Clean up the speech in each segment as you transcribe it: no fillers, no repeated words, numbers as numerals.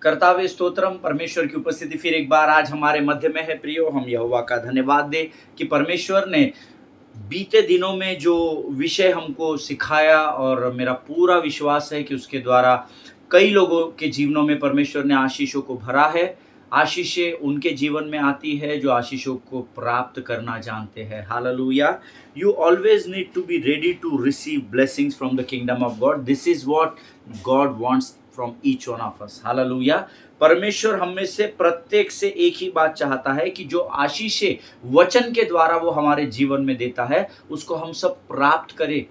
कर्तावे स्तोत्रम, परमेश्वर की उपस्थिति फिर एक बार आज हमारे मध्य में है। प्रियो, हम यहोवा का धन्यवाद दें कि परमेश्वर ने बीते दिनों में जो विषय हमको सिखाया, और मेरा पूरा विश्वास है कि उसके द्वारा कई लोगों के जीवनों में परमेश्वर ने आशीषों को भरा है। आशीषें उनके जीवन में आती है जो आशीषों को प्राप्त करना जानते हैं। हालेलुया। You always need to be ready to receive blessings from the kingdom of God. This is what God wants from each one of us. हालेलुया। परमेश्वर हम में से प्रत्येक से एक ही बात चाहता है कि जो आशीषें वचन के द्वारा वो हमारे जीवन में देता है उसको हम सब प्राप्त करें।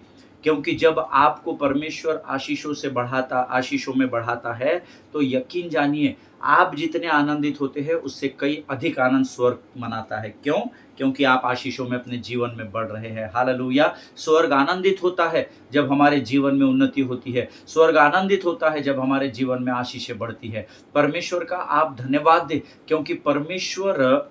क्योंकि जब आपको परमेश्वर आशीषों में बढ़ाता है तो यकीन जानिए, आप जितने आनंदित होते हैं उससे कई अधिक आनंद स्वर्ग मनाता है। क्यों? क्योंकि आप आशीषों में अपने जीवन में बढ़ रहे हैं। हालेलुया। स्वर्ग आनंदित होता है जब हमारे जीवन में उन्नति होती है। स्वर्ग आनंदित होता है जब हमारे जीवन में आशीषें बढ़ती है। परमेश्वर का आप धन्यवाद दें, क्योंकि परमेश्वर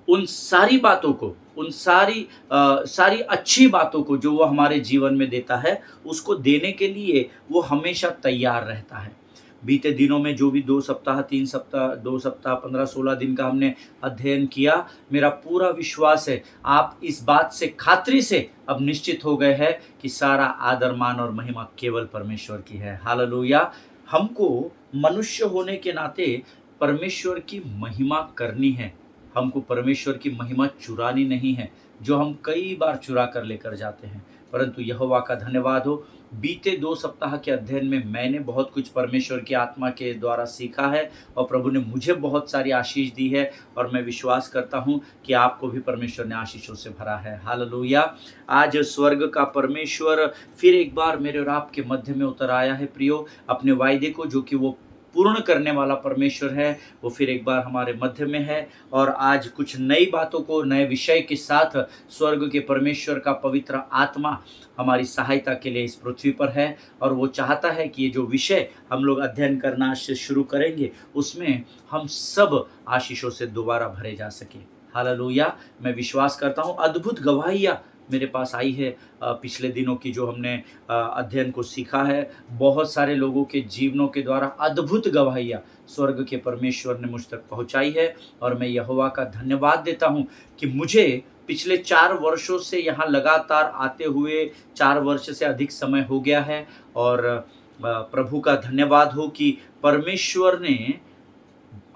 उन सारी बातों को, उन सारी अच्छी बातों को जो वो हमारे जीवन में देता है उसको देने के लिए वो हमेशा तैयार रहता है। बीते दिनों में जो भी 2 सप्ताह, 3 सप्ताह, 2 सप्ताह, 15-16 दिन का हमने अध्ययन किया, मेरा पूरा विश्वास है आप इस बात से खातिरी से अब निश्चित हो गए हैं कि सारा आदर, मान और महिमा केवल परमेश्वर की है। हालेलुया। हमको मनुष्य होने के नाते परमेश्वर की महिमा करनी है। हमको परमेश्वर की महिमा चुरानी नहीं है, जो हम कई बार चुरा कर लेकर जाते हैं। परंतु यहोवा का धन्यवाद हो, बीते 2 सप्ताह के अध्ययन में मैंने बहुत कुछ परमेश्वर की आत्मा के द्वारा सीखा है, और प्रभु ने मुझे बहुत सारी आशीष दी है, और मैं विश्वास करता हूँ कि आपको भी परमेश्वर ने आशीषों से भरा है। हालेलुया। आज स्वर्ग का परमेश्वर फिर एक बार मेरे और आपके मध्य में उतर आया है। प्रियो, अपने वायदे को जो कि वो पूर्ण करने वाला परमेश्वर है, वो फिर एक बार हमारे मध्य में है, और आज कुछ नई बातों को नए विषय के साथ स्वर्ग के परमेश्वर का पवित्र आत्मा हमारी सहायता के लिए इस पृथ्वी पर है। और वो चाहता है कि ये जो विषय हम लोग अध्ययन करना आज से शुरू करेंगे उसमें हम सब आशीषों से दोबारा भरे जा सके। हालेलुया। मैं विश्वास करता हूँ अद्भुत गवाहियाँ मेरे पास आई है। पिछले दिनों की जो हमने अध्ययन को सीखा है, बहुत सारे लोगों के जीवनों के द्वारा अद्भुत गवाहियाँ स्वर्ग के परमेश्वर ने मुझ तक पहुँचाई है, और मैं यहोवा का धन्यवाद देता हूँ कि मुझे पिछले 4 वर्षों से यहाँ लगातार आते हुए 4 वर्ष से अधिक समय हो गया है। और प्रभु का धन्यवाद हो कि परमेश्वर ने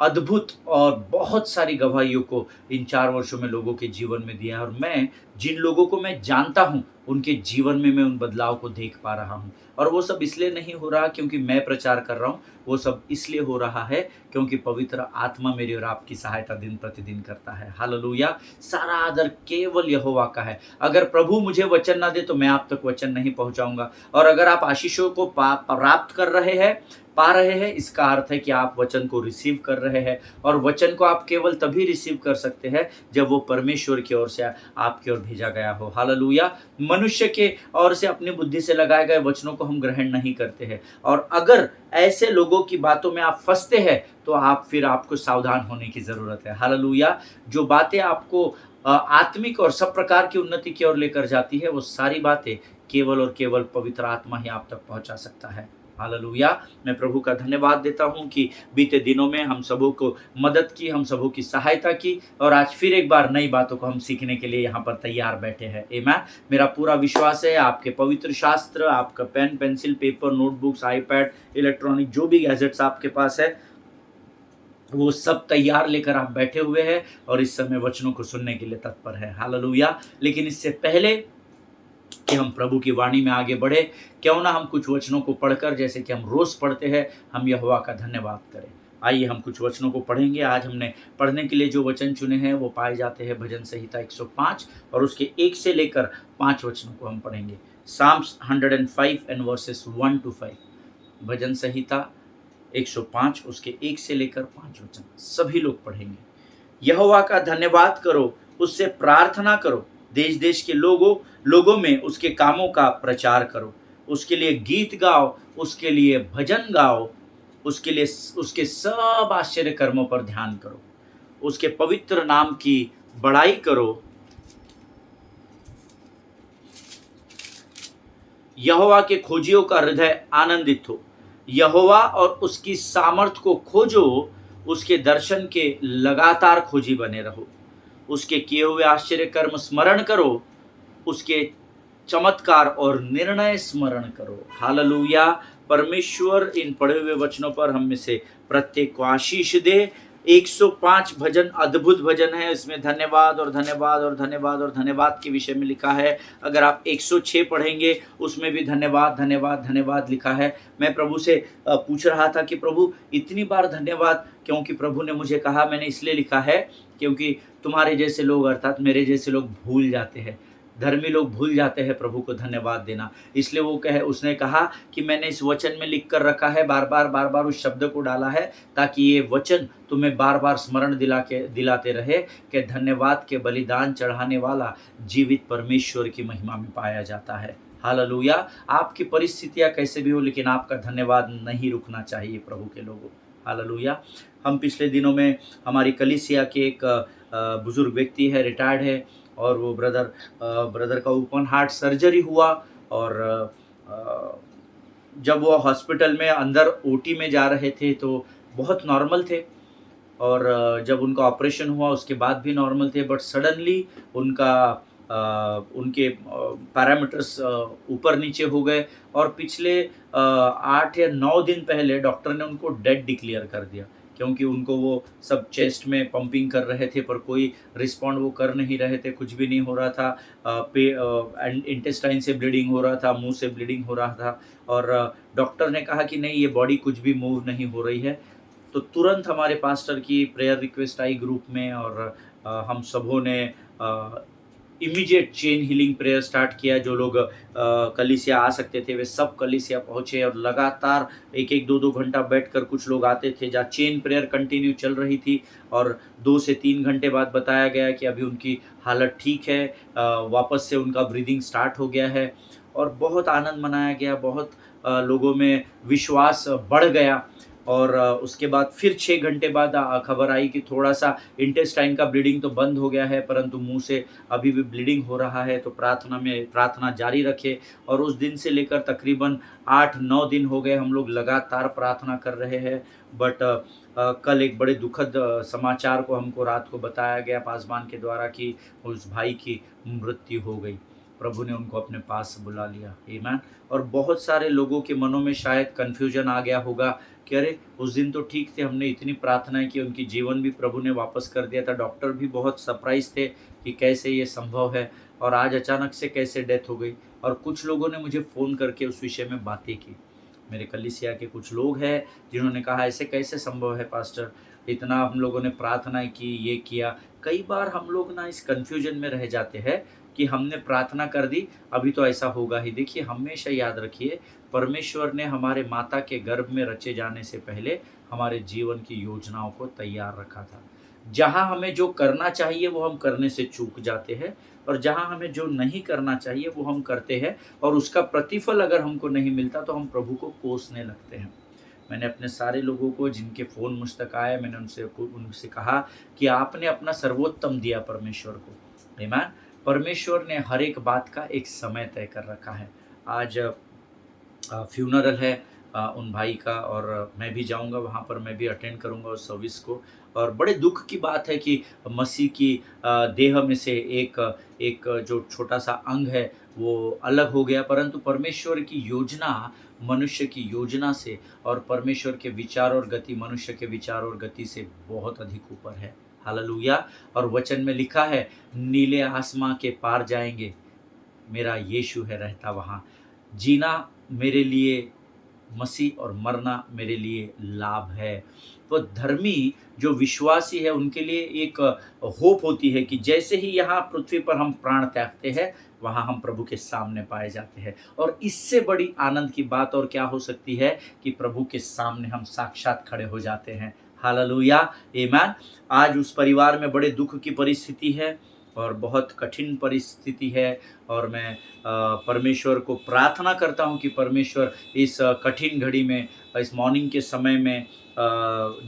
अद्भुत और बहुत सारी गवाहियों को इन 4 वर्षों में लोगों के जीवन में दिया है, और मैं जिन लोगों को मैं जानता हूँ उनके जीवन में मैं उन बदलाव को देख पा रहा हूँ। और वो सब इसलिए नहीं हो रहा क्योंकि मैं प्रचार कर रहा हूँ, वो सब इसलिए हो रहा है क्योंकि पवित्र आत्मा मेरी और आपकी सहायता दिन प्रतिदिन करता है। हालेलुया। सारा आदर केवल यहोवा का है। अगर प्रभु मुझे वचन ना दे तो मैं आप तक वचन नहीं पहुँचाऊँगा। और अगर आप आशीषों को प्राप्त कर रहे हैं, पा रहे हैं, इसका अर्थ है कि आप वचन को रिसीव कर रहे हैं। और वचन को आप केवल तभी रिसीव कर सकते हैं जब वो परमेश्वर की ओर से आपकी ओर भेजा गया हो। हालेलुया। मनुष्य के ओर से अपनी बुद्धि से लगाए गए वचनों को हम ग्रहण नहीं करते हैं। और अगर ऐसे लोगों की बातों में आप फंसते हैं तो आपको सावधान होने की जरूरत है। हालेलुया। जो बातें आपको आत्मिक और सब प्रकार की उन्नति की ओर लेकर जाती है, वो सारी बातें केवल और केवल पवित्र आत्मा ही आप तक पहुंचा सकता है। हालेलुया। मैं प्रभु का धन्यवाद देता हूँ कि बीते दिनों में हम सबों को मदद की, हम सबों की सहायता की, और आज फिर एक बार नई बातों को हम सीखने के लिए यहाँ पर तैयार बैठे हैं। आमीन। मेरा पूरा विश्वास है आपके पवित्र शास्त्र, आपका pen, pencil, paper, notebooks, iPad, electronic जो भी गैजेट्स आपके पास है, वो सब तैयार लेकर आप बैठे हुए हैं और इस समय वचनों को सुनने के लिए तत्पर है। हालेलुया। लेकिन इससे पहले कि हम प्रभु की वाणी में आगे बढ़े, क्यों ना हम कुछ वचनों को पढ़कर, जैसे कि हम रोज पढ़ते हैं, हम यहोवा का धन्यवाद करें। आइए हम कुछ वचनों को पढ़ेंगे। आज हमने पढ़ने के लिए जो वचन चुने हैं वो पाए जाते हैं भजन संहिता 105, और उसके 1 से लेकर 5 वचनों को हम पढ़ेंगे। Psalms 105 and verses 1 to 5। भजन संहिता 105 उसके 1 से लेकर 5 वचन सभी लोग पढ़ेंगे। यहोवा का धन्यवाद करो, उससे प्रार्थना करो, देश देश के लोगों में उसके कामों का प्रचार करो। उसके लिए गीत गाओ, उसके लिए भजन गाओ, उसके लिए उसके सब आश्चर्य कर्मों पर ध्यान करो, उसके पवित्र नाम की बड़ाई करो। यहोवा के खोजियों का हृदय आनंदित हो, यहोवा और उसकी सामर्थ को खोजो, उसके दर्शन के लगातार खोजी बने रहो। उसके किए हुए आश्चर्य कर्म स्मरण करो, उसके चमत्कार और निर्णय स्मरण करो। हालेलुया। परमेश्वर इन पढ़े हुए वचनों पर हम में से प्रत्येक को आशीष दे। 105 भजन अद्भुत भजन है, इसमें धन्यवाद और धन्यवाद और धन्यवाद और धन्यवाद के विषय में लिखा है। अगर आप 106 पढ़ेंगे उसमें भी धन्यवाद धन्यवाद धन्यवाद लिखा है। मैं प्रभु से पूछ रहा था कि प्रभु इतनी बार धन्यवाद, क्योंकि प्रभु ने मुझे कहा, मैंने इसलिए लिखा है क्योंकि तुम्हारे जैसे लोग अर्थात मेरे जैसे लोग भूल जाते हैं, धर्मी लोग भूल जाते हैं प्रभु को धन्यवाद देना। इसलिए उसने कहा कि मैंने इस वचन में लिख कर रखा है, बार बार उस शब्द को डाला है ताकि ये वचन तुम्हें बार बार स्मरण दिलाते रहे कि धन्यवाद के बलिदान चढ़ाने वाला जीवित परमेश्वर की महिमा में पाया जाता है। हालेलुया। आपकी परिस्थितियां कैसे भी हो, लेकिन आपका धन्यवाद नहीं रुकना चाहिए प्रभु के लोगों। हालेलुया। हम पिछले दिनों में हमारी कलीसिया के एक बुजुर्ग व्यक्ति है, रिटायर्ड है, और वो ब्रदर का ओपन हार्ट सर्जरी हुआ, और जब वो हॉस्पिटल में अंदर ओटी में जा रहे थे तो बहुत नॉर्मल थे, और जब उनका ऑपरेशन हुआ उसके बाद भी नॉर्मल थे, बट सडनली उनके पैरामीटर्स ऊपर नीचे हो गए, और पिछले 8 या 9 दिन पहले डॉक्टर ने उनको डेड डिक्लेयर कर दिया, क्योंकि उनको वो सब चेस्ट में पंपिंग कर रहे थे पर कोई रिस्पॉन्ड वो कर नहीं रहे थे, कुछ भी नहीं हो रहा था। इंटेस्टाइन से ब्लीडिंग हो रहा था, मुंह से ब्लीडिंग हो रहा था, और डॉक्टर ने कहा कि नहीं, ये बॉडी कुछ भी मूव नहीं हो रही है। तो तुरंत हमारे पास्टर की प्रेयर रिक्वेस्ट आई ग्रुप में, और हम सबों ने immediate chain healing prayer start किया। जो लोग कलीसिया आ सकते थे वे सब कलीसिया पहुँचे, और लगातार 1-1, 2-2 घंटा बैठकर कुछ लोग आते थे, जहाँ चेन प्रेयर कंटिन्यू चल रही थी, और 2 से 3 घंटे बाद बताया गया कि अभी उनकी हालत ठीक है, वापस से उनका ब्रीदिंग स्टार्ट हो गया है, और बहुत आनंद मनाया गया, बहुत लोगों में विश्वास बढ़ गया। और उसके बाद फिर 6 घंटे बाद खबर आई कि थोड़ा सा इंटेस्टाइन का ब्लीडिंग तो बंद हो गया है, परंतु मुंह से अभी भी ब्लीडिंग हो रहा है, तो प्रार्थना जारी रखे। और उस दिन से लेकर तकरीबन 8-9 दिन हो गए हम लोग लगातार प्रार्थना कर रहे हैं। बट कल एक बड़े दुखद समाचार को हमको रात को बताया गया पासबान के द्वारा कि उस भाई की मृत्यु हो गई। प्रभु ने उनको अपने पास बुला लिया। आमीन। और बहुत सारे लोगों के मनों में शायद कन्फ्यूजन आ गया होगा कि अरे उस दिन तो ठीक थे, हमने इतनी प्रार्थनाएं की, उनकी जीवन भी प्रभु ने वापस कर दिया था, डॉक्टर भी बहुत सरप्राइज थे कि कैसे ये संभव है, और आज अचानक से कैसे डेथ हो गई। और कुछ लोगों ने मुझे फ़ोन करके उस विषय में बातें की। मेरे कलीसिया के कुछ लोग हैं जिन्होंने कहा ऐसे कैसे संभव है पास्टर, इतना हम लोगों ने प्रार्थनाएं की, ये किया। कई बार हम लोग ना इस कन्फ्यूजन में रह जाते हैं कि हमने प्रार्थना कर दी, अभी तो ऐसा होगा ही। देखिए, हमेशा याद रखिए, परमेश्वर ने हमारे माता के गर्भ में रचे जाने से पहले हमारे जीवन की योजनाओं को तैयार रखा था। जहाँ हमें जो करना चाहिए वो हम करने से चूक जाते हैं, और जहाँ हमें जो नहीं करना चाहिए वो हम करते हैं, और उसका प्रतिफल अगर हमको नहीं मिलता तो हम प्रभु को कोसने लगते हैं। मैंने अपने सारे लोगों को जिनके फ़ोन मुझ तक आए, मैंने उनसे कहा कि आपने अपना सर्वोत्तम दिया परमेश्वर को। आमीन। परमेश्वर ने हर एक बात का एक समय तय कर रखा है। आज फ्यूनरल है उन भाई का, और मैं भी जाऊंगा वहाँ पर, मैं भी अटेंड करूंगा उस सर्विस को। और बड़े दुख की बात है कि मसीह की देह में से एक जो छोटा सा अंग है वो अलग हो गया, परंतु परमेश्वर की योजना मनुष्य की योजना से, और परमेश्वर के विचार और गति मनुष्य के विचार और गति से बहुत अधिक ऊपर है। हालेलुया। और वचन में लिखा है, नीले आसमां के पार जाएंगे, मेरा यीशु है रहता वहाँ। जीना मेरे लिए मसीह और मरना मेरे लिए लाभ है। तो धर्मी जो विश्वासी है उनके लिए एक होप होती है कि जैसे ही यहाँ पृथ्वी पर हम प्राण त्यागते हैं, वहाँ हम प्रभु के सामने पाए जाते हैं। और इससे बड़ी आनंद की बात और क्या हो सकती है कि प्रभु के सामने हम साक्षात खड़े हो जाते हैं। हालेलुया। आमीन। आज उस परिवार में बड़े दुख की परिस्थिति है और बहुत कठिन परिस्थिति है, और मैं परमेश्वर को प्रार्थना करता हूँ कि परमेश्वर इस कठिन घड़ी में इस मॉर्निंग के समय में,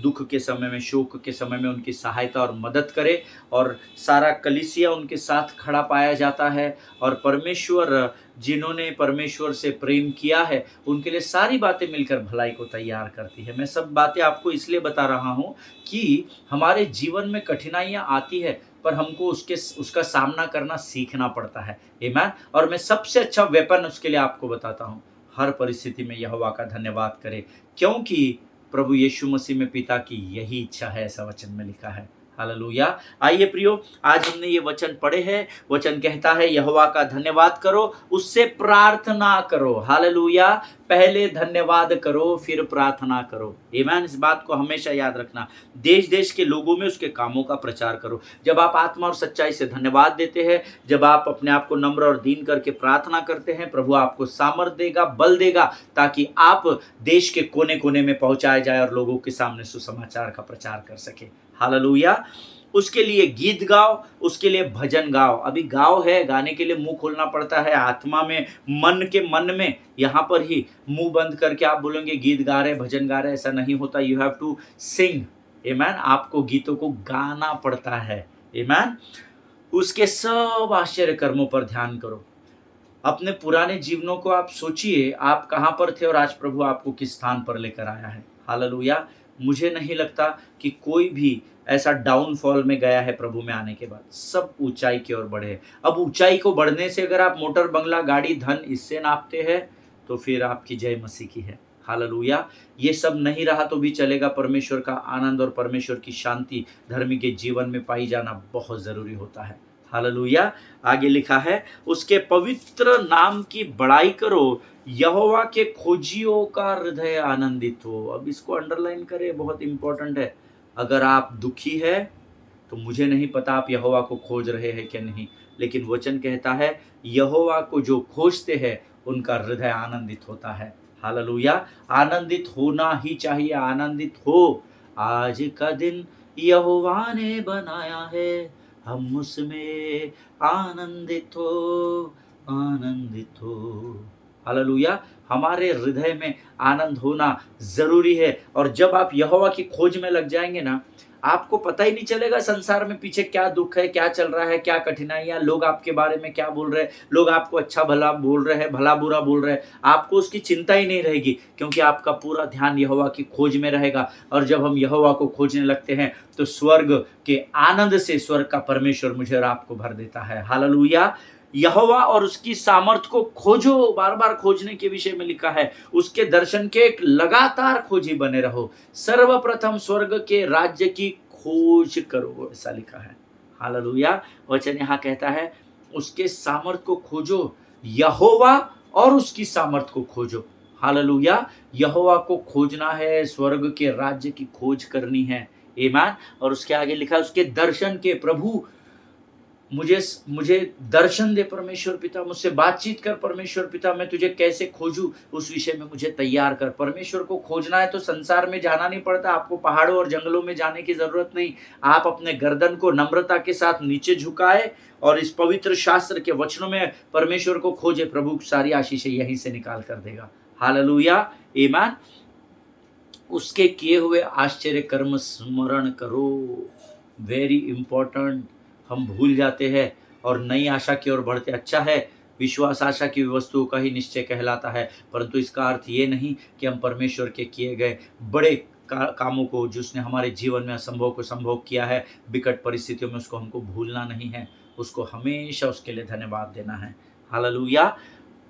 दुख के समय में, शोक के समय में उनकी सहायता और मदद करे, और सारा कलीसिया उनके साथ खड़ा पाया जाता है। और परमेश्वर, जिन्होंने परमेश्वर से प्रेम किया है, उनके लिए सारी बातें मिलकर भलाई को तैयार करती है। मैं सब बातें आपको इसलिए बता रहा हूँ कि हमारे जीवन में कठिनाइयाँ आती है, पर हमको उसका सामना करना सीखना पड़ता है। आमीन। और मैं सबसे अच्छा वेपन उसके लिए आपको बताता हूँ, हर परिस्थिति में यहोवा का धन्यवाद करें, क्योंकि प्रभु यीशु मसीह में पिता की यही इच्छा है, ऐसा वचन में लिखा है। हालेलुया। आइए प्रियो, आज हमने ये वचन पढ़े हैं। वचन कहता है यहोवा का धन्यवाद करो, उससे प्रार्थना करो। हालेलुया। पहले धन्यवाद करो, फिर प्रार्थना करो। आमीन। इस बात को हमेशा याद रखना। देश देश के लोगों में उसके कामों का प्रचार करो। जब आप आत्मा और सच्चाई से धन्यवाद देते हैं, जब आप अपने आप को नम्र और दीन करके प्रार्थना करते हैं, प्रभु आपको सामर्थ देगा, बल देगा, ताकि आप देश के कोने कोने में पहुंचाए जाए और लोगों के सामने सुसमाचार का प्रचार कर सके। हालेलुया। उसके लिए गीत गाओ, उसके लिए भजन गाओ। अभी गाओ है, गाने के लिए मुंह खोलना पड़ता है, आत्मा में, मन में, यहाँ पर ही मुंह बंद करके आप बोलेंगे गीत गा रहे, भजन गा रहे, ऐसा नहीं होता। You have to sing. आमीन। आपको गीतों को गाना पड़ता है। आमीन। उसके सब आश्चर्य कर्मों पर ध्यान करो। अपने पुराने जीवनों को आप सोचिए, आप कहाँ पर थे और आज प्रभु आपको किस स्थान पर लेकर आया है। हालेलुया। मुझे नहीं लगता कि कोई भी ऐसा डाउनफॉल में गया है प्रभु में आने के बाद। सब ऊंचाई की ओर बढ़े। अब ऊंचाई को बढ़ने से अगर आप मोटर, बंगला, गाड़ी, धन इससे नापते हैं, तो फिर आपकी जय मसीह की है। हालेलुया। ये सब नहीं रहा तो भी चलेगा। परमेश्वर का आनंद और परमेश्वर की शांति धर्मी के जीवन में पाई जाना बहुत जरूरी होता है। हालेलुया। आगे लिखा है, उसके पवित्र नाम की बड़ाई करो, यहोवा के खोजियों का हृदय आनंदित हो। अब इसको अंडरलाइन करें, बहुत इंपॉर्टेंट है। अगर आप दुखी है तो मुझे नहीं पता आप यहोवा को खोज रहे हैं कि नहीं, लेकिन वचन कहता है यहोवा को जो खोजते हैं उनका हृदय आनंदित होता है। हालेलुया। आनंदित होना ही चाहिए। आनंदित हो। आज का दिन यहोवा ने बनाया है, हम उसमें आनंदित हो, आनंदित हो। हालेलुया। हमारे हृदय में आनंद होना जरूरी है। और जब आप यहोवा की खोज में लग जाएंगे ना, आपको पता ही नहीं चलेगा संसार में पीछे क्या दुख है, क्या चल रहा है, क्या कठिनाइयां, लोग आपके बारे में क्या बोल रहे हैं, लोग आपको अच्छा भला बोल रहे हैं, भला बुरा बोल रहे हैं। आपको उसकी चिंता ही नहीं रहेगी, क्योंकि आपका पूरा ध्यान यहोवा की खोज में रहेगा। और जब हम यहोवा को खोजने लगते हैं तो स्वर्ग के आनंद से स्वर्ग का परमेश्वर मुझे और आपको भर देता है। हालेलुया। यहोवा और उसकी सामर्थ को खोजो। बार बार खोजने के विषय में लिखा है। उसके दर्शन के एक लगातार खोजी बने रहो। सर्वप्रथम स्वर्ग के राज्य की खोज करो, ऐसा लिखा है। हालेलुया। वचन यहाँ कहता है उसके सामर्थ को खोजो, यहोवा और उसकी सामर्थ को खोजो। हालेलुया। यहोवा को खोजना है, स्वर्ग के राज्य की खोज करनी है। आमीन। और उसके आगे लिखा है उसके दर्शन के। प्रभु मुझे दर्शन दे परमेश्वर पिता, मुझसे बातचीत कर परमेश्वर पिता, मैं तुझे कैसे खोजूं, उस विषय में मुझे तैयार कर। परमेश्वर को खोजना है तो संसार में जाना नहीं पड़ता, आपको पहाड़ों और जंगलों में जाने की जरूरत नहीं। आप अपने गर्दन को नम्रता के साथ नीचे झुकाए और इस पवित्र शास्त्र के वचनों में परमेश्वर को खोजे। प्रभु सारी आशीषें यहीं से निकाल कर देगा। हालेलुया। आमीन। उसके किए हुए आश्चर्य कर्म स्मरण करो। Very important. हम भूल जाते हैं और नई आशा की ओर बढ़ते। अच्छा है, विश्वास आशा की वस्तुओं का ही निश्चय कहलाता है, परंतु इसका अर्थ ये नहीं कि हम परमेश्वर के किए गए बड़े कामों को, जिसने हमारे जीवन में असंभव को संभव किया है, विकट परिस्थितियों में, उसको हमको भूलना नहीं है। उसको हमेशा उसके लिए धन्यवाद देना है। हालेलुया।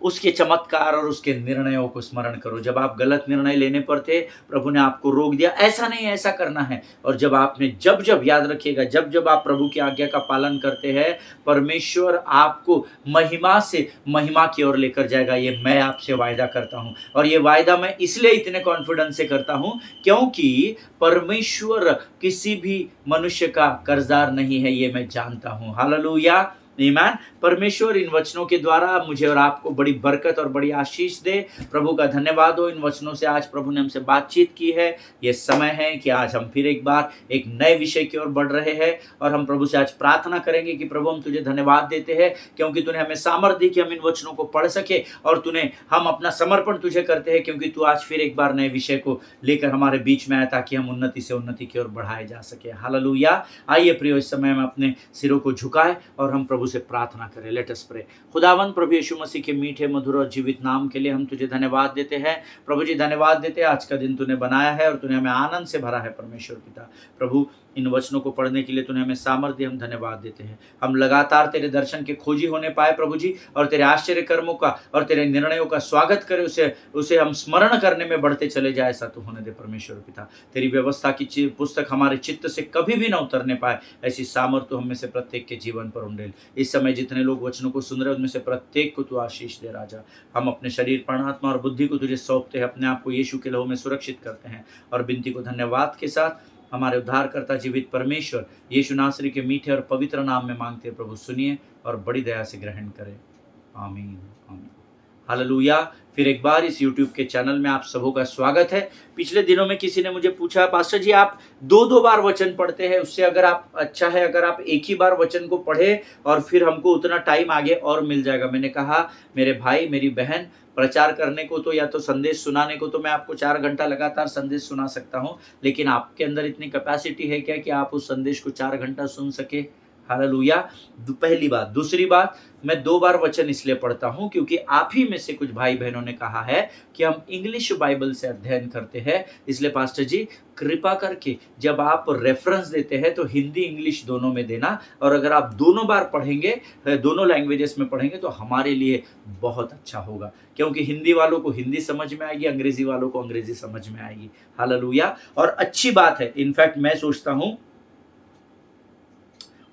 उसके चमत्कार और उसके निर्णयों को स्मरण करो। जब आप गलत निर्णय लेने पर थे, प्रभु ने आपको रोक दिया, ऐसा नहीं, ऐसा करना है। और जब आपने जब याद रखिएगा, जब आप प्रभु की आज्ञा का पालन करते हैं, परमेश्वर आपको महिमा से महिमा की ओर लेकर जाएगा। ये मैं आपसे वायदा करता हूँ। और ये वायदा मैं इसलिए इतने कॉन्फिडेंस से करता हूँ क्योंकि परमेश्वर किसी भी मनुष्य का कर्जदार नहीं है, ये मैं जानता हूँ। हालेलुया। ईमान। परमेश्वर इन वचनों के द्वारा मुझे और आपको बड़ी बरकत और बड़ी आशीष दे। प्रभु का धन्यवाद हो, इन वचनों से आज प्रभु ने हमसे बातचीत की है। ये समय है कि आज हम फिर एक बार एक नए विषय की ओर बढ़ रहे हैं और हम प्रभु से आज प्रार्थना करेंगे कि प्रभु हम तुझे धन्यवाद देते हैं क्योंकि तूने हमें सामर्थ दी कि हम इन वचनों को पढ़ सके और तूने हम अपना समर्पण तुझे करते हैं क्योंकि तू आज फिर एक बार नए विषय को लेकर हमारे बीच में आया ताकि हम उन्नति से उन्नति की ओर बढ़ाए जा सके। हालेलुया। आइए प्रियो, इस समय में अपने सिरों को झुकाए और हम प्रभु से प्रार्थना करें। Let us pray. खुदावन प्रभु यीशु मसीह के मीठे मधुर और जीवित नाम के लिए हम तुझे धन्यवाद देते हैं। प्रभु जी धन्यवाद देते हैं, आज का दिन तूने बनाया है और तूने हमें आनंद से भरा है। परमेश्वर पिता प्रभु, इन वचनों को पढ़ने के लिए तूने हमें सामर्थ्य दिया, हम धन्यवाद देते हैं। हम लगातार तेरे दर्शन के खोजी होने पाए प्रभु जी, और तेरे आश्चर्य कर्मों का और तेरे निर्णयों का स्वागत करें, उसे हम स्मरण करने में बढ़ते चले जाए। ऐसा तो होने दे परमेश्वर पिता। तेरी व्यवस्था की पुस्तक हमारे चित्त से कभी भी न उतरने पाए, ऐसी सामर्थ्य तो हम में से प्रत्येक के जीवन पर उंडेल। इस समय जितने लोग वचनों को सुन रहे हैं उनमें से प्रत्येक को तू आशीष दे राजा। हम अपने शरीर, प्राण, आत्मा और बुद्धि को तुझे सौंपते हैं, अपने आप को यीशु के लहू में सुरक्षित करते हैं और विनती को धन्यवाद के साथ हमारे उद्धारकर्ता जीवित परमेश्वर यीशु नासरी के मीठे और पवित्र नाम में मांगते हैं। प्रभु सुनिए और बड़ी दया से ग्रहण करें। आमीन आमीन। हालेलुया। फिर एक बार इस YouTube के चैनल में आप सबों का स्वागत है। पिछले दिनों में किसी ने मुझे पूछा, पास्टर जी आप दो बार वचन पढ़ते हैं, उससे अगर आप अच्छा है अगर आप एक ही बार वचन को पढ़े और फिर हमको उतना टाइम आगे और मिल जाएगा। मैंने कहा मेरे भाई मेरी बहन, प्रचार करने को तो या तो संदेश सुनाने को तो मैं आपको 4 घंटा लगातार संदेश सुना सकता हूँ, लेकिन आपके अंदर इतनी कैपेसिटी है क्या कि आप उस संदेश को 4 घंटा सुन सके? हालेलुया। पहली बात। दूसरी बात, मैं 2 बार वचन इसलिए पढ़ता हूँ क्योंकि आप ही में से कुछ भाई बहनों ने कहा है कि हम इंग्लिश बाइबल से अध्ययन करते हैं, इसलिए पास्टर जी कृपा करके जब आप रेफरेंस देते हैं तो हिंदी इंग्लिश दोनों में देना, और अगर आप दोनों बार पढ़ेंगे, दोनों लैंग्वेजेस में पढ़ेंगे तो हमारे लिए बहुत अच्छा होगा, क्योंकि हिंदी वालों को हिंदी समझ में आएगी, अंग्रेजी वालों को अंग्रेजी समझ में आएगी। हालेलुया। और अच्छी बात है, इनफैक्ट मैं सोचता हूँ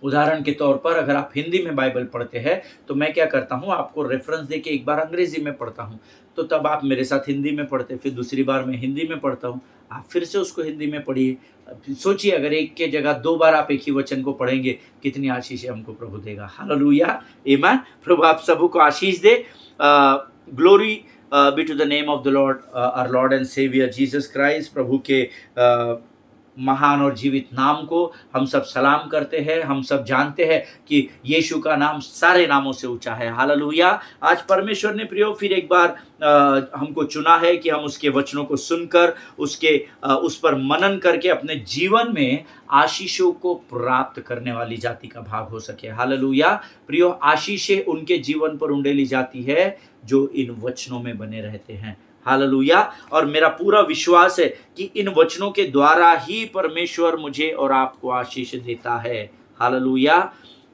उदाहरण के तौर पर अगर आप हिंदी में बाइबल पढ़ते हैं तो मैं क्या करता हूँ, आपको रेफरेंस देके एक बार अंग्रेजी में पढ़ता हूँ, तो तब आप मेरे साथ हिंदी में पढ़ते, फिर दूसरी बार मैं हिंदी में पढ़ता हूँ, आप फिर से उसको हिंदी में पढ़िए। सोचिए अगर एक के जगह 2 बार आप एक ही वचन को पढ़ेंगे, कितनी आशीष हमको प्रभु देगा। हालेलुया, आमीन। प्रभु आप सबको को आशीष दे। Glory be to the name of the lord, our lord and saviour Jesus Christ. प्रभु के महान और जीवित नाम को हम सब सलाम करते हैं। हम सब जानते हैं कि यीशु का नाम सारे नामों से ऊंचा है। हालेलुया। आज परमेश्वर ने प्रियो फिर एक बार हमको चुना है कि हम उसके वचनों को सुनकर उस पर मनन करके अपने जीवन में आशीषों को प्राप्त करने वाली जाति का भाग हो सके। हालेलुया। प्रियो, आशीषें उनके जीवन पर उंडेली जाती है जो इन वचनों में बने रहते हैं। हालेलुया। और मेरा पूरा विश्वास है कि इन वचनों के द्वारा ही परमेश्वर मुझे और आपको आशीष देता है। हालेलुया।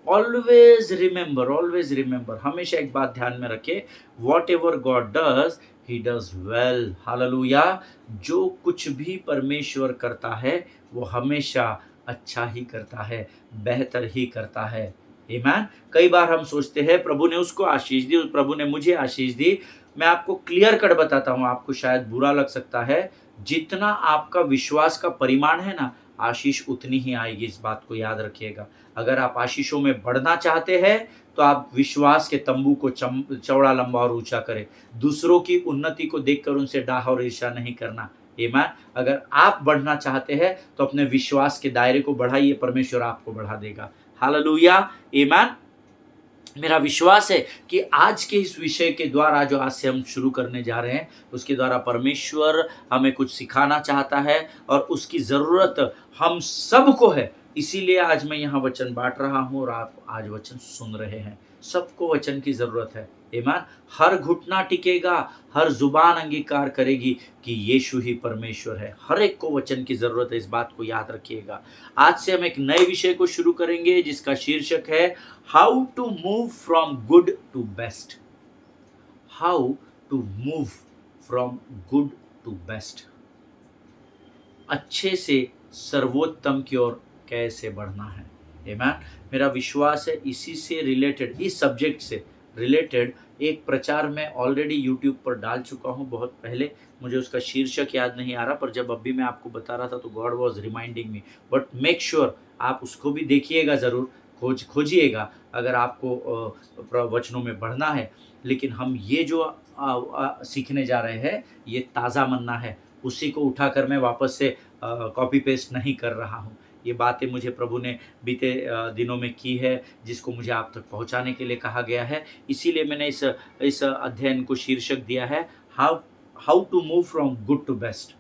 ऑलवेज रिमेंबर, हमेशा एक बात ध्यान में रखे, what ever God does he does well. Hallelujah. जो कुछ भी परमेश्वर करता है वो हमेशा अच्छा ही करता है, बेहतर ही करता है। आमीन। कई बार हम सोचते हैं प्रभु ने उसको आशीष दी, प्रभु ने मुझे आशीष दी। मैं आपको क्लियर कट बताता हूँ, आपको शायद बुरा लग सकता है, जितना आपका विश्वास का परिमाण है ना, आशीष उतनी ही आएगी। इस बात को याद रखिएगा। अगर आप आशीषों में बढ़ना चाहते हैं तो आप विश्वास के तंबू को चौड़ा, लंबा और ऊंचा करें। दूसरों की उन्नति को देखकर उनसे डाह और ईर्ष्या नहीं करना। आमीन। अगर आप बढ़ना चाहते हैं तो अपने विश्वास के दायरे को बढ़ाइए, परमेश्वर आपको बढ़ा देगा। हालेलुया, आमीन। मेरा विश्वास है कि आज के इस विषय के द्वारा जो आज से हम शुरू करने जा रहे हैं, उसके द्वारा परमेश्वर हमें कुछ सिखाना चाहता है और उसकी ज़रूरत हम सबको है। इसीलिए आज मैं यहाँ वचन बांट रहा हूँ और आप आज वचन सुन रहे हैं। सबको वचन की ज़रूरत है। आमीन। हर घुटना टिकेगा, हर जुबान अंगीकार करेगी कि यीशु ही परमेश्वर है। हर एक को वचन की ज़रूरत है, इस बात को याद रखिएगा। आज से हम एक नए विषय को शुरू करेंगे जिसका शीर्षक है how to move from good to best. How to move from good to best. अच्छे से सर्वोत्तम की ओर कैसे बढ़ना है। आमीन। मेरा विश्वास है इसी से रिलेटेड, इस सब्जेक्ट से रिलेटेड एक प्रचार मैं ऑलरेडी YouTube पर डाल चुका हूँ बहुत पहले। मुझे उसका शीर्षक याद नहीं आ रहा, पर जब अभी मैं आपको बता रहा था तो God was reminding me, but make sure आप उसको भी देखिएगा ज़रूर। खोजिएगा अगर आपको वचनों में बढ़ना है। लेकिन हम ये जो सीखने जा रहे हैं, ये ताज़ा मन्ना है, उसी को उठाकर मैं वापस से कॉपी पेस्ट नहीं कर रहा हूँ। ये बातें मुझे प्रभु ने बीते दिनों में की है, जिसको मुझे आप तक पहुँचाने के लिए कहा गया है। इसीलिए मैंने इस अध्ययन को शीर्षक दिया है, how to move from good to best.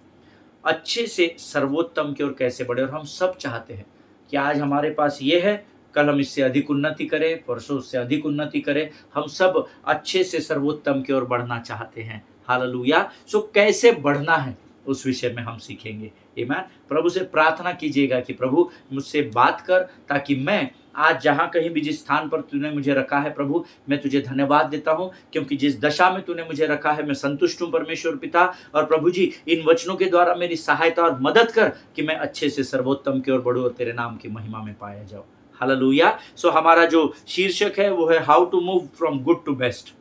अच्छे से सर्वोत्तम की ओर कैसे बढ़े। और हम सब चाहते हैं कि आज हमारे पास ये है, कल हम इससे अधिक उन्नति करें, परसों उससे अधिक उन्नति करें। हम सब अच्छे से सर्वोत्तम की ओर बढ़ना चाहते हैं। हालेलुया। सो कैसे बढ़ना है उस विषय में हम सीखेंगे। आमीन। प्रभु से प्रार्थना कीजिएगा कि प्रभु मुझसे बात कर, ताकि मैं आज जहाँ कहीं भी जिस स्थान पर तूने मुझे रखा है प्रभु, मैं तुझे धन्यवाद देता हूँ, क्योंकि जिस दशा में तूने मुझे रखा है मैं संतुष्ट हूँ परमेश्वर पिता। और प्रभु जी, इन वचनों के द्वारा मेरी सहायता और मदद कर कि मैं अच्छे से सर्वोत्तम की ओर बढ़ूँ और तेरे नाम की महिमा में पाया जाऊँ। हालेलुया। सो हमारा जो शीर्षक है वो है how to move from good to best.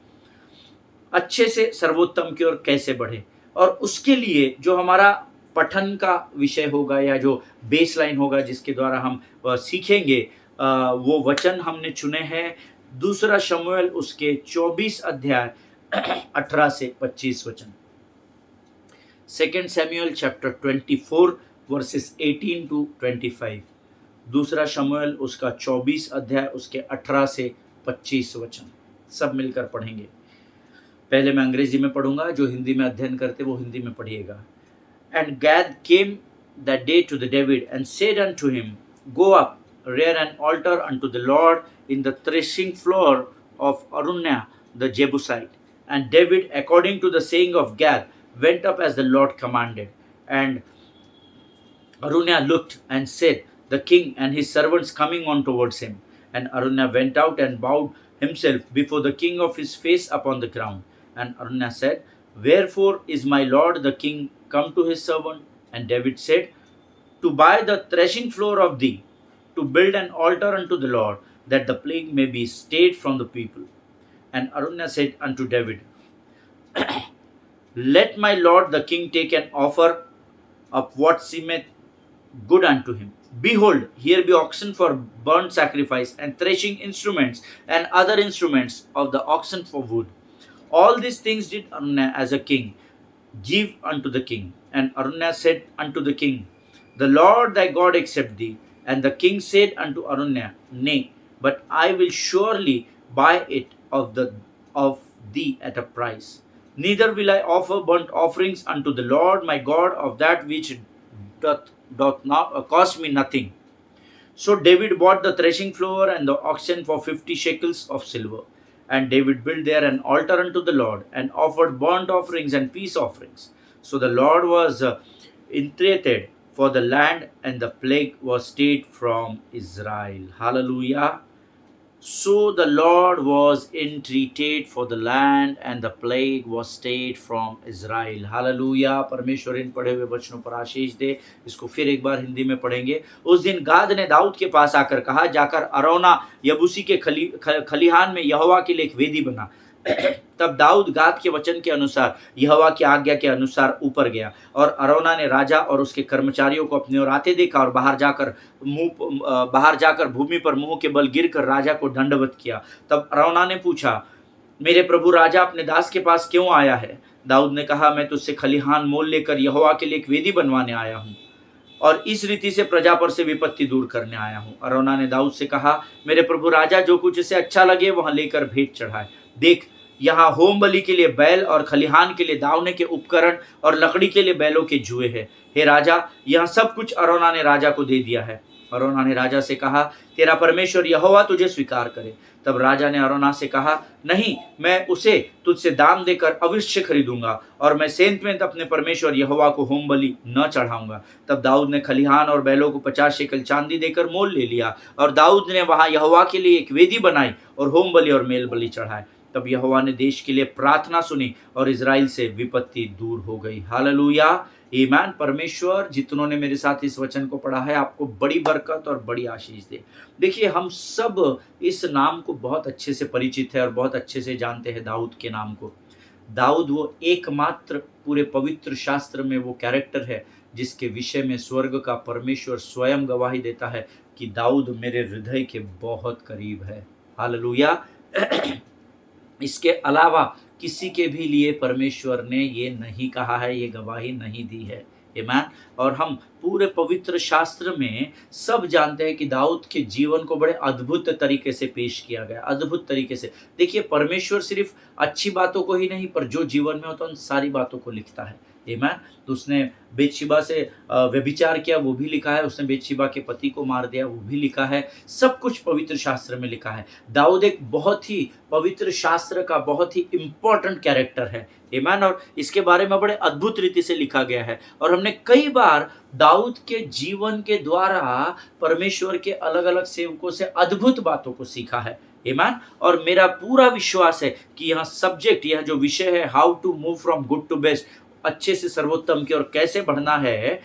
अच्छे से सर्वोत्तम की ओर कैसे बढ़े। और उसके लिए जो हमारा पठन का विषय होगा, या जो बेसलाइन होगा जिसके द्वारा हम सीखेंगे, वो वचन हमने चुने हैं दूसरा शमूएल उसके 24 अध्याय 18 से 25 वचन। 2 Samuel chapter 24 verses 18 to 25। दूसरा शमूएल उसका 24 अध्याय उसके 18 से 25 वचन सब मिलकर पढ़ेंगे। पहले मैं अंग्रेजी में पढ़ूंगा, जो हिंदी में अध्ययन करते वो हिंदी में पढ़िएगा। And Gad came that day to the David and said unto him, Go up, rear an altar unto the Lord in the threshing floor of Araunah the Jebusite. And David, according to the saying of Gad, went up as the Lord commanded. And Araunah looked and said, The king and his servants coming on towards him. And Araunah went out and bowed himself before the king of his face upon the ground. And Araunah said, Wherefore is my lord the king come to his servant? And David said, To buy the threshing floor of thee, to build an altar unto the Lord, that the plague may be stayed from the people. And Araunah said unto David, Let my lord the king take an offer of what seemeth good unto him. Behold, here be oxen for burnt sacrifice, and threshing instruments, and other instruments of the oxen for wood. All these things did Araunah as a king give unto the king. And Araunah said unto the king, The Lord thy God accept thee. And the king said unto Araunah, Nay, but I will surely buy it of thee at a price. Neither will I offer burnt offerings unto the Lord my God of that which doth not cost me nothing. So David bought the threshing floor and the oxen for 50 shekels of silver. And David built there an altar unto the Lord, and offered burnt offerings and peace offerings. So the Lord was entreated for the land, and the plague was stayed from Israel. Hallelujah. So the Lord was entreated for the land, and the plague was stayed from Israel. Hallelujah. परमेश्वर इन पढ़े हुए वचनों पर आशीष दे। इसको फिर एक बार हिंदी में पढ़ेंगे। उस दिन गाद ने दाऊद के पास आकर कहा, जाकर अरौना यबूसी के खलिहान में यहोवा के लिए एक वेदी बना। तब दाऊद गाद के वचन के अनुसार यहोवा की आज्ञा के अनुसार ऊपर गया, और अरौना ने राजा और उसके कर्मचारियों को अपनी ओर आते देखा, और बाहर जाकर भूमि पर मुंह के बल गिरकर राजा को दंडवत किया। तब अरौना ने पूछा, मेरे प्रभु राजा अपने दास के पास क्यों आया है? दाऊद ने कहा, मैं तुझसे खलिहान मोल लेकर यहोवा के लिए एक वेदी बनवाने आया हूँ, और इस रीति से प्रजा पर से विपत्ति दूर करने आया हूँ। अरौना ने दाऊद से कहा, मेरे प्रभु राजा जो कुछ इसे अच्छा लगे वहां लेकर भेंट चढ़ाए। देख, यहाँ होम बलि के लिए बैल, और खलिहान के लिए दावने के उपकरण, और लकड़ी के लिए बैलों के जुए हैं। हे राजा, यह सब कुछ अरौना ने राजा को दे दिया है। अरौना ने राजा से कहा, तेरा परमेश्वर यहोवा तुझे स्वीकार करे। तब राजा ने अरौना से कहा, नहीं, मैं उसे तुझसे दाम देकर अवश्य खरीदूंगा, और मैं सेंतमेंत अपने परमेश्वर यहोवा को होम बलि न चढ़ाऊंगा। तब दाऊद ने खलिहान और बैलों को 50 शेकल चांदी देकर मोल ले लिया, और दाऊद ने वहां यहोवा के लिए एक वेदी बनाई, और होम बलि और मेल बलि चढ़ाए। तब यहोवा ने देश के लिए प्रार्थना सुनी, और इजराइल से विपत्ति दूर हो गई। हालेलुया। ईमान। परमेश्वर जितनों ने मेरे साथ इस वचन को पढ़ा है, आपको बड़ी बरकत और बड़ी आशीष दे। देखिए, हम सब इस नाम को बहुत अच्छे से परिचित है और बहुत अच्छे से जानते हैं दाऊद के नाम को। दाऊद वो एकमात्र पूरे पवित्र शास्त्र में वो कैरेक्टर है जिसके विषय में स्वर्ग का परमेश्वर स्वयं गवाही देता है कि दाऊद मेरे हृदय के बहुत करीब है। हालेलुया। इसके अलावा किसी के भी लिए परमेश्वर ने ये नहीं कहा है, ये गवाही नहीं दी है। आमीन। और हम पूरे पवित्र शास्त्र में सब जानते हैं कि दाऊद के जीवन को बड़े अद्भुत तरीके से पेश किया गया, अद्भुत तरीके से। देखिए, परमेश्वर सिर्फ अच्छी बातों को ही नहीं, पर जो जीवन में होता है उन सारी बातों को लिखता है। आमीन। तो उसने बेतशिबा से व्यभिचार किया, वो भी लिखा है। उसने बेतशिबा के पति को मार दिया, वो भी लिखा है। सब कुछ पवित्र शास्त्र में लिखा है। दाऊद एक बहुत ही पवित्र शास्त्र का बहुत ही इम्पोर्टेंट कैरेक्टर है। आमीन। और इसके बारे में बड़े अद्भुत रीति से लिखा गया है। और हमने कई बार दाऊद के जीवन के द्वारा परमेश्वर के अलग अलग सेवकों से अद्भुत बातों को सीखा है। आमीन। और मेरा पूरा विश्वास है कि यह सब्जेक्ट, यह जो विषय है, how to move from good to best, अच्छे से सर्वोत्तम की ओर कैसे बढ़ना है,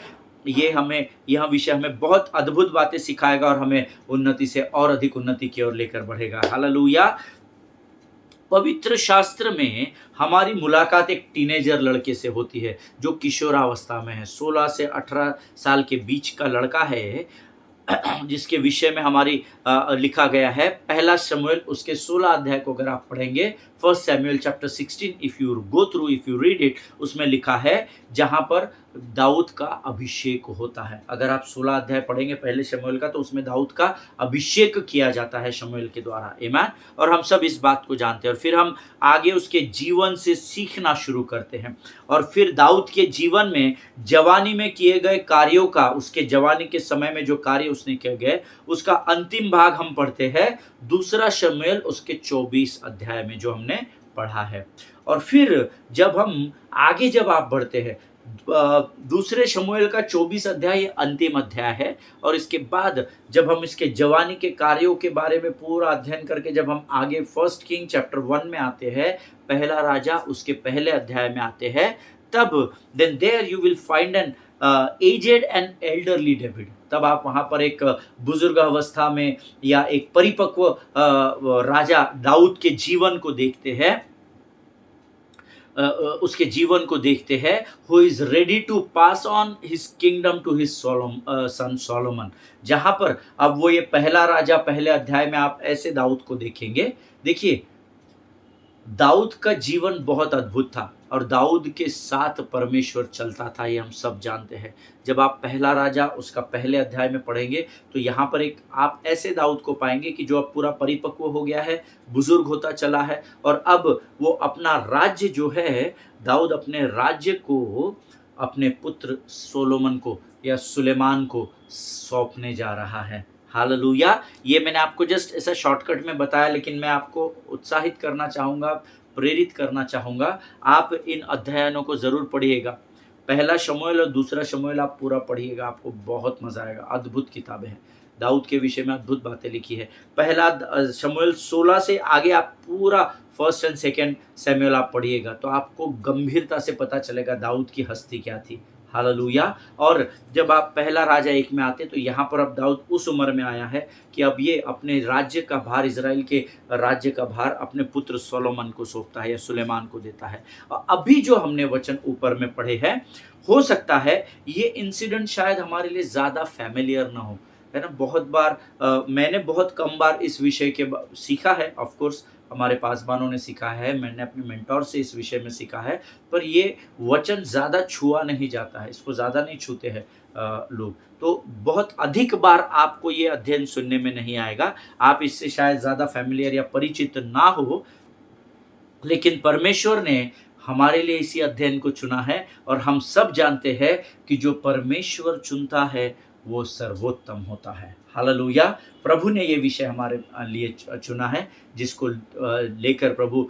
यह विषय हमें बहुत अद्भुत बातें सिखाएगा और हमें उन्नति से और अधिक उन्नति की ओर लेकर बढ़ेगा। हालेलुया। पवित्र शास्त्र में हमारी मुलाकात एक टीनेजर लड़के से होती है जो किशोरावस्था में है। 16 से 18 साल के बीच का लड़का है, जिसके विषय में हमारी लिखा गया है पहला शमूएल उसके 16 अध्याय को अगर आप पढ़ेंगे, first Samuel chapter 16, if you go through, if you read it, उसमें लिखा है जहां पर दाऊद का अभिषेक होता है। अगर आप 16 अध्याय पढ़ेंगे पहले शमूएल का, तो उसमें दाऊद का अभिषेक किया जाता है शमूएल के द्वारा। आमीन। और हम सब इस बात को जानते हैं। और फिर हम आगे उसके जीवन से सीखना शुरू करते हैं। और फिर दाऊद के जीवन में जवानी में किए गए कार्यों का, उसके जवानी के समय में जो कार्य उसने किए गए, उसका अंतिम भाग हम पढ़ते हैं दूसरा शमूएल उसके 24 अध्याय में, जो हमने पढ़ा है। और फिर जब आप बढ़ते हैं, दूसरे शमूएल का 24 अध्याय अंतिम अध्याय है। और इसके बाद जब हम इसके जवानी के कार्यों के बारे में पूरा अध्ययन करके जब हम आगे फर्स्ट किंग चैप्टर 1 में आते हैं, पहला राजा उसके पहले अध्याय में आते हैं, तब then there you will find an aged and elderly David. तब आप वहाँ पर एक बुजुर्ग अवस्था में या एक परिपक्व राजा दाऊद के जीवन को देखते हैं, उसके जीवन को देखते हैं, who is ready to pass on his kingdom to his son Solomon. जहाँ पर अब वो ये पहला राजा पहले अध्याय में आप ऐसे दाऊद को देखेंगे। देखिए, दाऊद का जीवन बहुत अद्भुत था और दाऊद के साथ परमेश्वर चलता था, ये हम सब जानते हैं। जब आप पहला राजा उसका पहले अध्याय में पढ़ेंगे तो यहाँ पर एक आप ऐसे दाऊद को पाएंगे कि जो अब पूरा परिपक्व हो गया है, बुजुर्ग होता चला है, और अब वो अपना राज्य जो है, दाऊद अपने राज्य को अपने पुत्र सोलोमन को या सुलेमान को सौंपने जा रहा है। हालेलुया। ये मैंने आपको जस्ट ऐसा शॉर्टकट में बताया, लेकिन मैं आपको उत्साहित करना चाहूँगा, प्रेरित करना चाहूँगा, आप इन अध्ययनों को ज़रूर पढ़िएगा। पहला शमूएल और दूसरा शमूएल आप पूरा पढ़िएगा, आपको बहुत मज़ा आएगा। अद्भुत किताबें हैं, दाऊद के विषय में अद्भुत बातें लिखी है। पहला शमूएल 16 से आगे आप पूरा फर्स्ट एंड सेकेंड शमूएल आप पढ़िएगा, तो आपको गंभीरता से पता चलेगा दाऊद की हस्ती क्या थी। हालेलुया। और जब आप पहला राजा 1 में आते तो यहाँ पर अब दाऊद उस उम्र में आया है कि अब ये अपने राज्य का भार, इजराइल के राज्य का भार अपने पुत्र सोलोमन को सौंपता है या सुलेमान को देता है। और अभी जो हमने वचन ऊपर में पढ़े हैं, हो सकता है ये इंसिडेंट शायद हमारे लिए ज़्यादा फैमिलियर ना हो, है ना। बहुत बार मैंने बहुत कम बार इस विषय के सीखा है। ऑफ कोर्स हमारे पासवानों ने सीखा है, मैंने अपने मेंटोर से इस विषय में सीखा है, पर ये वचन ज़्यादा छुआ नहीं जाता है, इसको ज़्यादा नहीं छूते हैं लोग। तो बहुत अधिक बार आपको ये अध्ययन सुनने में नहीं आएगा, आप इससे शायद ज़्यादा फैमिलियर या परिचित ना हो, लेकिन परमेश्वर ने हमारे लिए इसी अध्ययन को चुना है। और हम सब जानते हैं कि जो परमेश्वर चुनता है वो सर्वोत्तम होता है। हालेलुया। प्रभु ने ये विषय हमारे लिए चुना है, जिसको लेकर प्रभु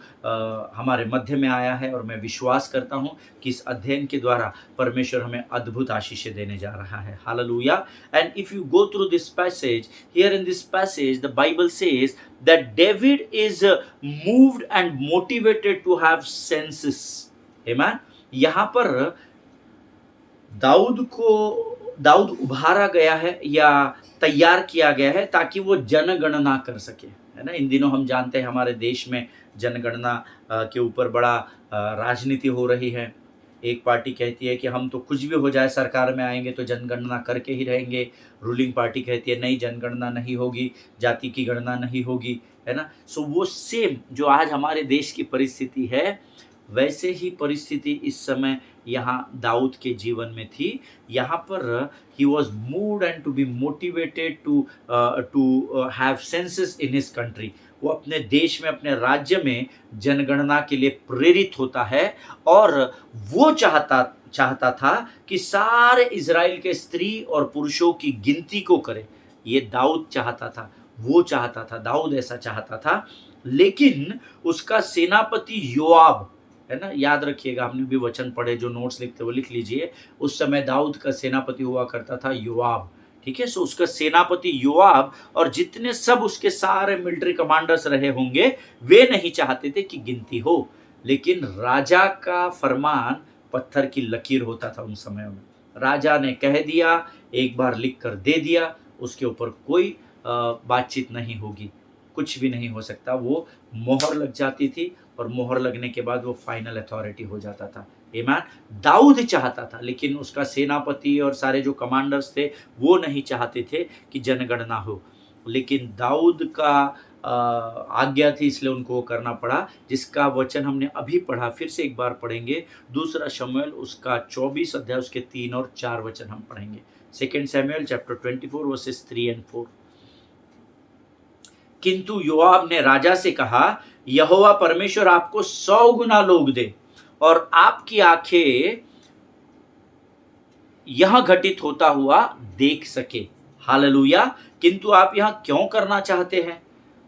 हमारे मध्य में आया है। और मैं विश्वास करता हूँ कि इस अध्ययन के द्वारा परमेश्वर हमें अद्भुत आशीषें देने जा रहा है। हालेलुया। And if you go through this passage, here in this passage the Bible says that David is moved and motivated to have census. आमीन। यहाँ पर दाऊद उभारा गया है या तैयार किया गया है ताकि वो जनगणना कर सके, है ना। इन दिनों हम जानते हैं हमारे देश में जनगणना के ऊपर बड़ा राजनीति हो रही है। एक पार्टी कहती है कि हम तो कुछ भी हो जाए सरकार में आएंगे तो जनगणना करके ही रहेंगे, रूलिंग पार्टी कहती है नहीं जनगणना नहीं होगी, जाति की गणना नहीं होगी, है ना। सो वो सेम जो आज हमारे देश की परिस्थिति है, वैसे ही परिस्थिति इस समय यहाँ दाऊद के जीवन में थी। यहाँ पर he was moved and to be motivated to have census in his country. वो अपने देश में, अपने राज्य में जनगणना के लिए प्रेरित होता है और वो चाहता था कि सारे इज़राइल के स्त्री और पुरुषों की गिनती को करे। ये दाऊद चाहता था, वो चाहता था, दाऊद ऐसा चाहता था। लेकिन उसका सेनापति योआब, है ना, याद रखिएगा, हमने भी वचन पढ़े, जो नोट्स लिखते वो लिख लीजिए। उस समय दाऊद का सेनापति हुआ करता था योआब, ठीक है। सो उसका सेनापति योआब और जितने सब उसके सारे मिलिट्री कमांडर्स रहे होंगे, वे नहीं चाहते थे कि गिनती हो। लेकिन राजा का फरमान पत्थर की लकीर होता था उन समयों में। राजा ने कह दिया, एक बार लिख कर दे दिया, उसके ऊपर कोई बातचीत नहीं होगी, कुछ भी नहीं हो सकता। वो मोहर लग जाती थी और मोहर लगने के बाद वो फाइनल अथॉरिटी हो जाता था। ईमान दाऊद चाहता था, लेकिन उसका सेनापति और सारे जो कमांडर्स थे वो नहीं चाहते थे कि जनगणना हो। लेकिन दाऊद का आज्ञा थी, इसलिए उनको वो करना पड़ा, जिसका वचन हमने अभी पढ़ा, फिर से एक बार पढ़ेंगे। दूसरा शमूएल उसका 24 अध्याय उसके 3 और 4 वचन हम पढ़ेंगे। 2 शमूएल चैप्टर 24 वर्सेस 3 and 4। किंतु योआब ने राजा से कहा, यहोवा परमेश्वर आपको 100 गुना लोग दे और आपकी आंखें यह घटित होता हुआ देख सके। हालेलुया। किंतु आप यहाँ क्यों करना चाहते हैं?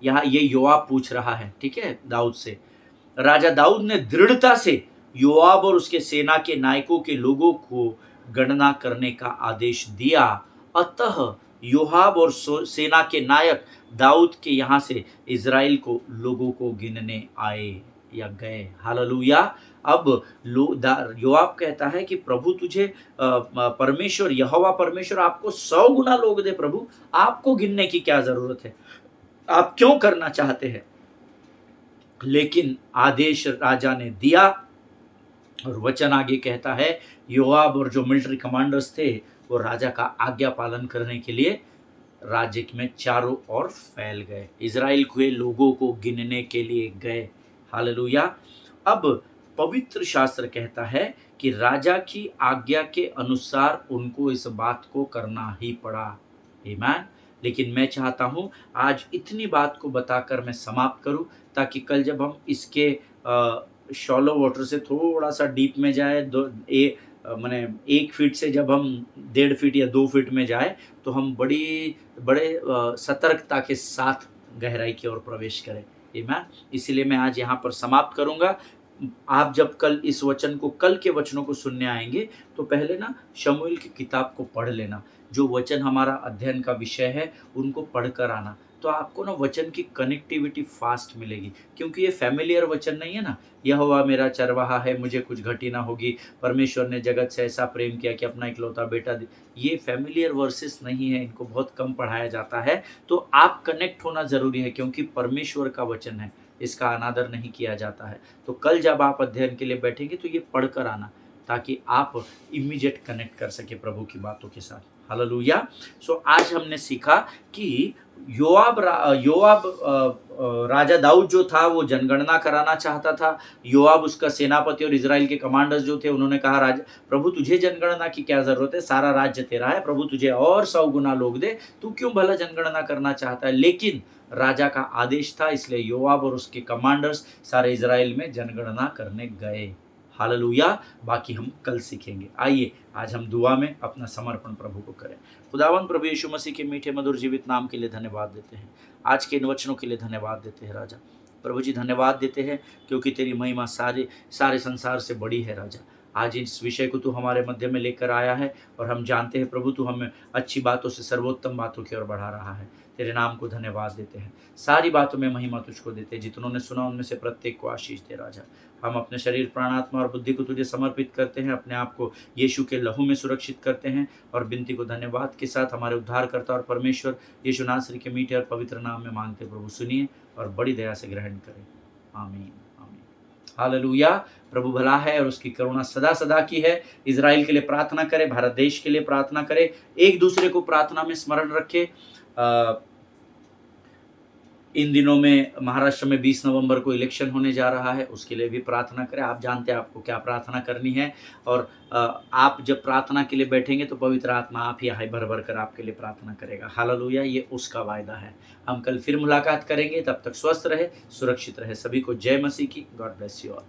यहाँ ये योआब पूछ रहा है, ठीक है, दाऊद से। राजा दाऊद ने दृढ़ता से योआब और उसके सेना के नायकों के लोगों को गणना करने का आदेश दिया। अतः योआब और सेना के नायक दाऊद के यहाँ से इज़राइल को लोगों को गिनने आए या गए। हालेलुया। अब योआब कहता है कि प्रभु तुझे परमेश्वर, यहोवा परमेश्वर आपको 100 गुना लोग दे प्रभु, आपको गिनने की क्या जरूरत है, आप क्यों करना चाहते हैं? लेकिन आदेश राजा ने दिया और वचन आगे कहता है, योआब और जो मिलिट्री कमांडर्स थे वो राजा का आज्ञा पालन करने के लिए राज्य में चारों ओर फैल गए, इज़राइल के लोगों को गिनने के लिए गए। हालेलुया। अब पवित्र शास्त्र कहता है कि राजा की आज्ञा के अनुसार उनको इस बात को करना ही पड़ा। आमीन। लेकिन मैं चाहता हूँ आज इतनी बात को बताकर मैं समाप्त करूँ, ताकि कल जब हम इसके शॉलो वाटर से थोड़ा सा डीप में जाए, माने 1 फीट से जब हम 1.5 फीट या 2 फीट में जाए, तो हम बड़े सतर्कता के साथ गहराई की ओर प्रवेश करें। आमीन। इसलिए मैं आज यहाँ पर समाप्त करूँगा। आप जब कल इस वचन को, कल के वचनों को सुनने आएंगे, तो पहले ना शमूएल की किताब को पढ़ लेना। जो वचन हमारा अध्ययन का विषय है उनको पढ़ कर आना, तो आपको ना वचन की कनेक्टिविटी फास्ट मिलेगी, क्योंकि ये फैमिलियर वचन नहीं है ना। यहोवा मेरा चरवाहा है, मुझे कुछ घटी ना होगी, परमेश्वर ने जगत से ऐसा प्रेम किया कि अपना इकलौता बेटा दे। ये फैमिलियर वर्सेस नहीं है, इनको बहुत कम पढ़ाया जाता है। तो आप कनेक्ट होना ज़रूरी है, क्योंकि परमेश्वर का वचन है, इसका अनादर नहीं किया जाता है। तो कल जब आप अध्ययन के लिए बैठेंगे तो ये पढ़ कर आना, ताकि आप इमीडिएट कनेक्ट कर सके प्रभु की बातों के साथ। हालेलुया। सो आज हमने सीखा कि योआब राजा दाऊद जो था वो जनगणना कराना चाहता था। योआब उसका सेनापति और इज़राइल के कमांडर्स जो थे, उन्होंने कहा, राजा प्रभु तुझे जनगणना की क्या ज़रूरत है, सारा राज्य तेरा है, प्रभु तुझे और 100 गुना लोग दे, तू क्यों भला जनगणना करना चाहता है? लेकिन राजा का आदेश था, इसलिए योआब और उसके कमांडर्स सारे इज़राइल में जनगणना करने गए। हालेलुया। बाकी हम कल सीखेंगे। आइए आज हम दुआ में अपना समर्पण प्रभु को करें। खुदावंद प्रभु यीशु मसीह के मीठे मधुर जीवित नाम के लिए धन्यवाद देते हैं, आज के इन वचनों के लिए धन्यवाद देते हैं राजा। प्रभु जी धन्यवाद देते हैं, क्योंकि तेरी महिमा सारे संसार से बड़ी है राजा। आज इस विषय को तू हमारे मध्य में लेकर आया है, और हम जानते हैं प्रभु तू हमें अच्छी बातों से सर्वोत्तम बातों की ओर बढ़ा रहा है। तेरे नाम को धन्यवाद देते हैं, सारी बातों में महिमा तुझको देते हैं। जितनों ने सुना उनमें से प्रत्येक को आशीष दे राजा। हम अपने शरीर, प्राण, आत्मा और बुद्धि को तुझे समर्पित करते हैं, अपने आप को यीशु के लहू में सुरक्षित करते हैं, और विनती को धन्यवाद के साथ हमारे उद्धारकर्ता और परमेश्वर यीशु नासरी के मीठे और पवित्र नाम में मांगते प्रभु सुनिए और बड़ी दया से ग्रहण करें। आमीन। आमीन। हालेलुया। प्रभु भला है और उसकी करुणा सदा सदा की है। इज़राइल के लिए प्रार्थना करें, भारत देश के लिए प्रार्थना करें, एक दूसरे को प्रार्थना में स्मरण रखें। इन दिनों में महाराष्ट्र में 20 नवंबर को इलेक्शन होने जा रहा है, उसके लिए भी प्रार्थना करें। आप जानते हैं आपको क्या प्रार्थना करनी है, और आप जब प्रार्थना के लिए बैठेंगे तो पवित्र आत्मा आप ही आए भर भर कर आपके लिए प्रार्थना करेगा। हालेलुया, ये उसका वायदा है। हम कल फिर मुलाकात करेंगे, तब तक स्वस्थ रहे, सुरक्षित रहे। सभी को जय मसीह की। God bless you all.